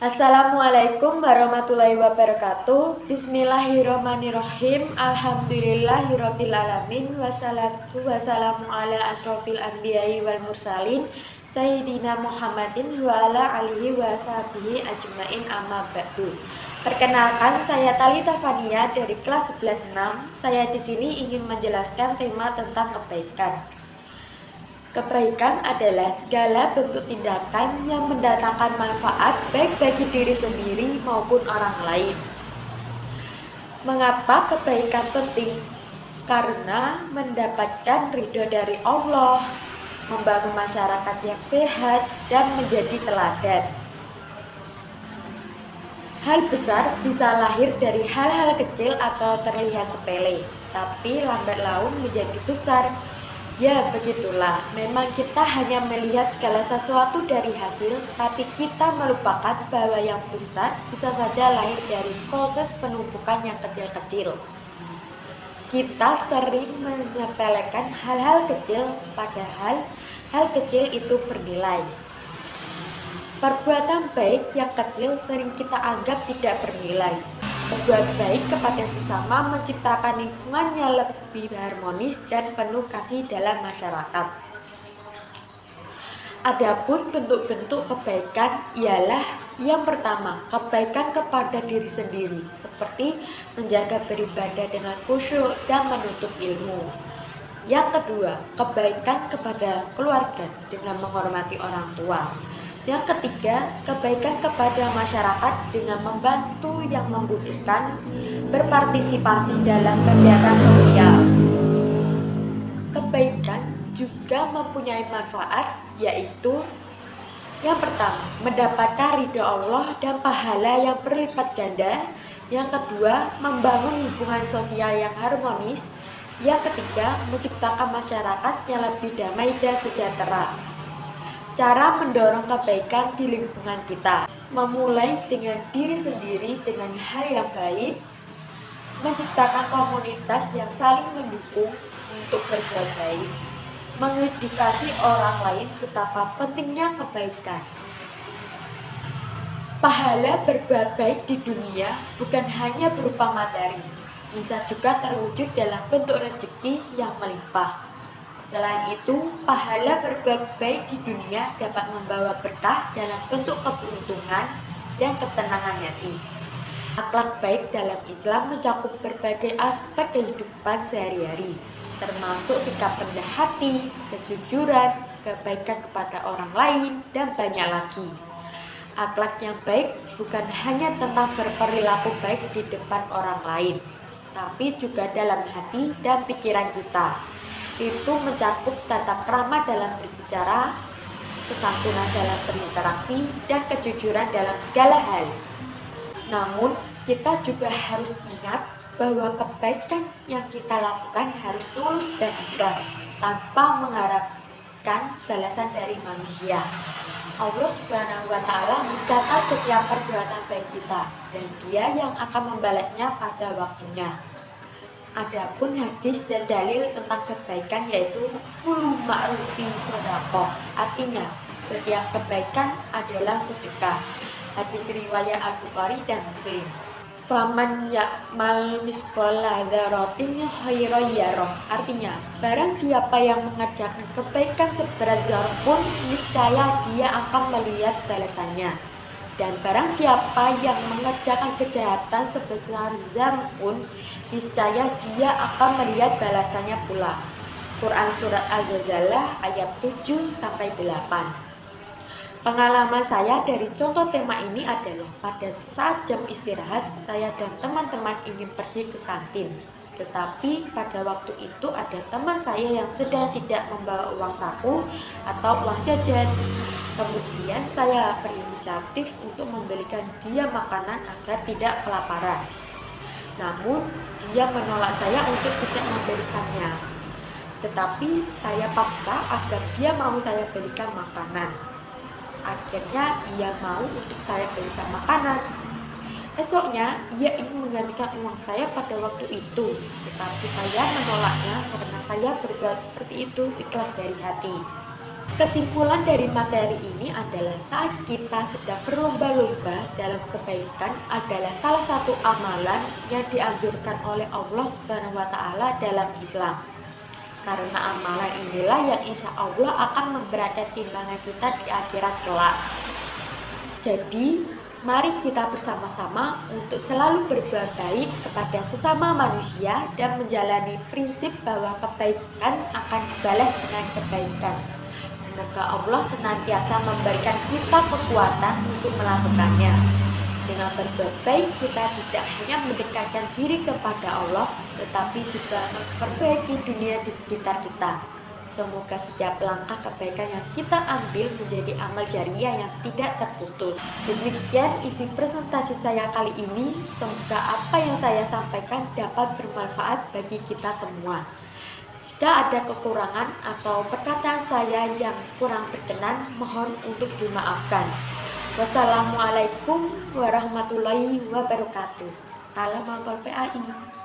Assalamualaikum warahmatullahi wabarakatuh. Bismillahirrahmanirrahim. Alhamdulillahirrabbilalamin. Wassalatu wassalamu ala asrofil anbiya'i wal mursalin Sayyidina Muhammadin wa ala alihi wa sahbihi ajmain amma ba'du. Perkenalkan, saya Talita Fania dari kelas 11-6. Saya di sini ingin menjelaskan tema tentang kebaikan. Kebaikan adalah segala bentuk tindakan yang mendatangkan manfaat baik bagi diri sendiri maupun orang lain. Mengapa kebaikan penting? Karena mendapatkan ridho dari Allah, membangun masyarakat yang sehat, dan menjadi teladan. Hal besar bisa lahir dari hal-hal kecil atau terlihat sepele, tapi lambat laun menjadi besar. Ya, begitulah. Memang kita hanya melihat segala sesuatu dari hasil, tapi kita melupakan bahwa yang besar bisa saja lahir dari proses penumpukan yang kecil-kecil. Kita sering menyepelekan hal-hal kecil, padahal hal kecil itu bernilai. Perbuatan baik yang kecil sering kita anggap tidak bernilai. Berbuat baik kepada sesama menciptakan lingkungan yang lebih harmonis dan penuh kasih dalam masyarakat. Adapun bentuk-bentuk kebaikan ialah yang pertama, kebaikan kepada diri sendiri, seperti menjaga beribadah dengan khusyuk dan menuntut ilmu. Yang kedua, kebaikan kepada keluarga dengan menghormati orang tua. Yang ketiga, kebaikan kepada masyarakat dengan membantu yang membutuhkan, berpartisipasi dalam kegiatan sosial. Kebaikan juga mempunyai manfaat, yaitu yang pertama, mendapatkan ridho Allah dan pahala yang berlipat ganda. Yang kedua, membangun hubungan sosial yang harmonis. Yang ketiga, menciptakan masyarakat yang lebih damai dan sejahtera. Cara mendorong kebaikan di lingkungan kita, memulai dengan diri sendiri dengan hal yang baik, menciptakan komunitas yang saling mendukung untuk berbuat baik, mengedukasi orang lain betapa pentingnya kebaikan. Pahala berbuat baik di dunia bukan hanya berupa materi, bisa juga terwujud dalam bentuk rezeki yang melimpah. Selain itu, pahala berbuat baik di dunia dapat membawa berkah dalam bentuk keberuntungan dan ketenangan hati. Akhlak baik dalam Islam mencakup berbagai aspek kehidupan sehari-hari, termasuk sikap rendah hati, kejujuran, kebaikan kepada orang lain, dan banyak lagi. Akhlak yang baik bukan hanya tentang berperilaku baik di depan orang lain, tapi juga dalam hati dan pikiran kita. Itu mencakup tata krama dalam berbicara, kesantunan dalam berinteraksi, dan kejujuran dalam segala hal. Namun, kita juga harus ingat bahwa kebaikan yang kita lakukan harus tulus dan ikhlas, tanpa mengharapkan balasan dari manusia. Allah Subhanahu wa Ta'ala mencatat setiap perbuatan baik kita, dan Dia yang akan membalasnya pada waktunya. Adapun hadis dan dalil tentang kebaikan yaitu kullu ma'rufin shadaqah, artinya setiap kebaikan adalah sedekah. Hadis riwayat Al-Bukhari dan Muslim. Faman ya'mal misqala dzarratin khairan yarah, artinya barang siapa yang mengerjakan kebaikan seberat zarah pun niscaya dia akan melihat balasannya. Dan barang siapa yang mengerjakan kejahatan sebesar zarah pun, niscaya dia akan melihat balasannya pula. Quran Surat Az-Zalzalah ayat 7-8. Pengalaman saya dari contoh tema ini adalah pada saat jam istirahat, saya dan teman-teman ingin pergi ke kantin. Tetapi pada waktu itu ada teman saya yang sedang tidak membawa uang saku atau uang jajan. Kemudian saya berinisiatif untuk membelikan dia makanan agar tidak kelaparan. Namun dia menolak saya untuk tidak memberikannya. Tetapi saya paksa agar dia mau saya berikan makanan. Akhirnya ia mau untuk saya berikan makanan. Esoknya, ia ingin menggantikan uang saya pada waktu itu, tetapi saya menolaknya karena saya berbuat seperti itu ikhlas dari hati. Kesimpulan dari materi ini adalah saat kita sedang berlomba-lomba dalam kebaikan adalah salah satu amalan yang dianjurkan oleh Allah Subhanahu wa Ta'ala dalam Islam. Karena amalan inilah yang insya Allah akan memberatkan timbangan kita di akhirat kelak. Jadi, mari kita bersama-sama untuk selalu berbuat baik kepada sesama manusia dan menjalani prinsip bahwa kebaikan akan dibalas dengan kebaikan. Semoga Allah senantiasa memberikan kita kekuatan untuk melakukannya. Dengan berbuat baik, kita tidak hanya mendekatkan diri kepada Allah, tetapi juga memperbaiki dunia di sekitar kita. Semoga setiap langkah kebaikan yang kita ambil menjadi amal jariah yang tidak terputus. Demikian isi presentasi saya kali ini. Semoga apa yang saya sampaikan dapat bermanfaat bagi kita semua. Jika ada kekurangan atau perkataan saya yang kurang berkenan, mohon untuk dimaafkan. Wassalamualaikum warahmatullahi wabarakatuh. Salam PAI.